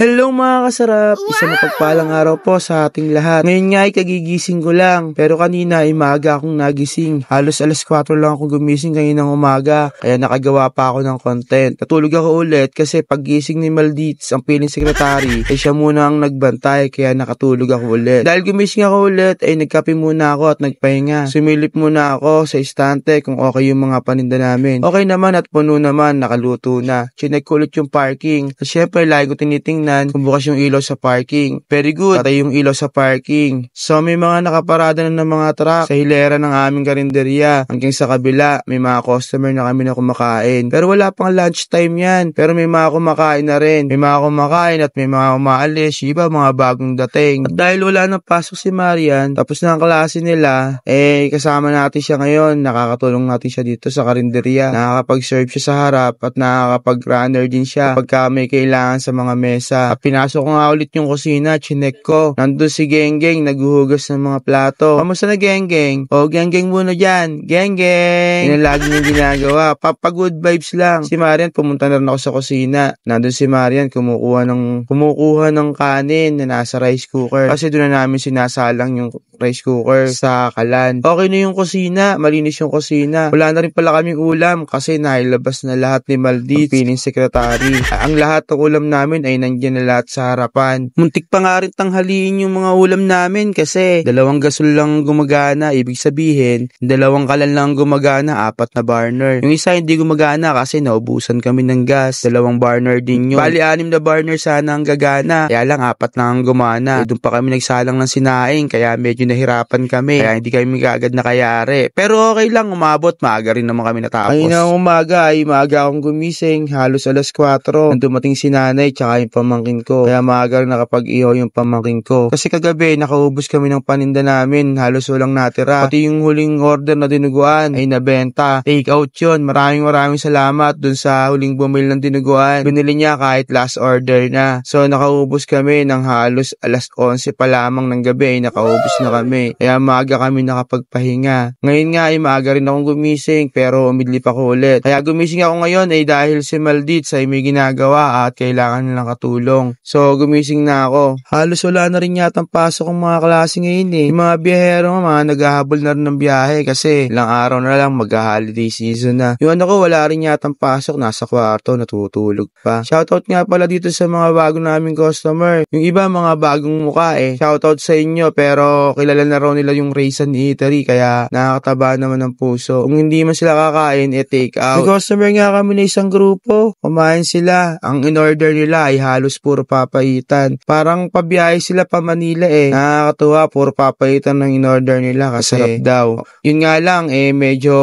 Hello mga kasarap! Isang mapagpalang araw po sa ating lahat. Ngayon nga ay kagigising ko lang, pero kanina ay maaga akong nagising. Halos alas 4 lang ako gumising kaninang umaga, kaya nakagawa pa ako ng content. Natulog ako ulit kasi paggising ni Maldites, ang piling sekretary, ay siya muna ang nagbantay, kaya nakatulog ako ulit. Dahil gumising ako ulit, ay nagkape muna ako at nagpahinga. Sumilip muna ako sa istante kung okay yung mga paninda namin. Okay naman at puno naman, nakaluto na. Chinek ko ulit yung parking. At syempre, lagi ko tinitingnan kung bukas yung ilaw sa parking. Very good, patay yung ilaw sa parking. So may mga nakaparada na ng mga truck sa hilera ng aming karinderya. Hanggang sa kabila, may mga customer na kami na kumakain. Pero wala pang lunchtime yan. Pero may mga kumakain na rin. May mga kumakain at may mga umaalis. Iba mga bagong dating. At dahil wala nang pasok si Marian, tapos na ang klase nila, kasama natin siya ngayon. Nakakatulong natin siya dito sa karinderya. Nakakapag-serve siya sa harap at nakakapag-runner din siya pagka may kailangan sa mga mesa. Pinasok ko nga ulit yung kusina, chinek ko. Nandun si Genggeng, naghuhugas ng mga plato. Kamusta na Genggeng? O, Genggeng muna dyan. Genggeng! Yan ang lagi niyang ginagawa. Good vibes lang. Si Marian, pumunta na rin ako sa kusina. Nandun si Marian, kumukuha ng kanin na nasa rice cooker. Kasi doon na namin sinasalang yung rice cooker sa kalan. Okay na yung kusina, malinis yung kusina. Wala na rin pala kaming ulam kasi nailabas na lahat ni Maldites, ang piling sekretary. Ang lahat ng ulam namin ay nandiyan na lahat sa harapan. Muntik pa nga rin tanghaliin yung mga ulam namin kasi 2 gasol lang gumagana. Ibig sabihin, 2 kalan lang gumagana, 4 na burner. Yung isa hindi gumagana kasi naubusan kami ng gas. 2 burner din yun. Bali 6 na burner sana ang gagana. Kaya lang 4 na ang gumana. Doon pa kami nagsalang ng sinaing kaya medyo nahirapan kami. Kaya hindi kami kaagad nakayari. Pero okay lang, umabot. Maaga rin naman kami natapos. Ayun na umaga ay maaga akong gumising. Halos alas 4. Dumating si nanay tsaka yung pamangkin ko. Kaya maaga rin nakapag-ihaw yung pamangkin ko. Kasi kagabi nakaubos kami ng paninda namin. Halos walang natira. Pati yung huling order na dinuguan ay nabenta. Take out yun. Maraming salamat dun sa huling bumili ng dinuguan. Binili niya kahit last order na. So nakaubos kami ng halos alas 11 pa lamang ng gabi ay nakaubos na kami. Kaya maaga kami nakapagpahinga. Ngayon nga ay maaga rin akong gumising pero umidlip ako ulit. Kaya gumising ako ngayon ay dahil si Maldites ay may ginagawa at kailangan nilang katulong. So gumising na ako. Halos wala na rin yatang pasok ang mga klase ngayon eh. Yung mga biyahero mga naghahabol na rin ng biyahe kasi ilang araw na lang mag-holiday season na. Yung ano ko wala rin yatang pasok, nasa kwarto natutulog pa. Shoutout nga pala dito sa mga bago naming customer. Yung iba mga bagong mukha eh. Shoutout sa inyo pero kilala na raw nila yung Raisin Eatery kaya nakakataba naman ng puso. Kung hindi man sila kakain, take out. May customer nga kami na isang grupo. Kumain sila. Ang in-order nila ay halos puro papaitan. Parang pabiyahe sila pa Manila eh. Nakakatuwa, puro papaitan ng in-order nila kasi sarap daw. Yun nga lang medyo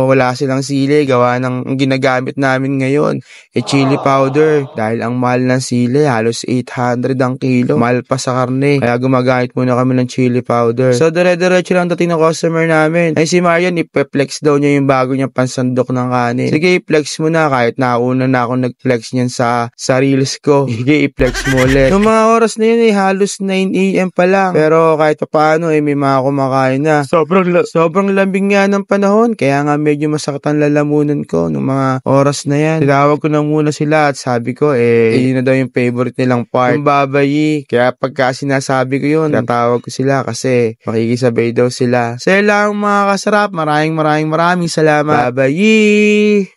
wala silang sili. Gawa ng ginagamit namin ngayon chili powder. Dahil ang mahal ng sili, halos 800 ang kilo. Mahal pa sa karne. Kaya gumagamit muna kami ng chili powder. So dire-diretso lang dating ng customer namin. Ay si Marian, ipe-flex daw niya yung bago niyang pansandok ng kanin. Sige, i-flex mo na kahit nauna na ako nag-flex niyan sa reels ko. Sige, i-flex mo ulit. Yung mga oras na yun halos 9 AM pa lang. Pero kahit paano may mga kumakain na. Sobrang lambing nga ng panahon. Kaya nga medyo masakit ang lalamunan ko nung mga oras na yan. Tinawag ko na muna sila at sabi ko yun na daw yung favorite nilang part. Yung babayi. Kaya pagka sinasabi ko yun, tatawag ko sila kasi makikisabay daw sila. Sa lang mga kasarap, maraming salamat. Babayi!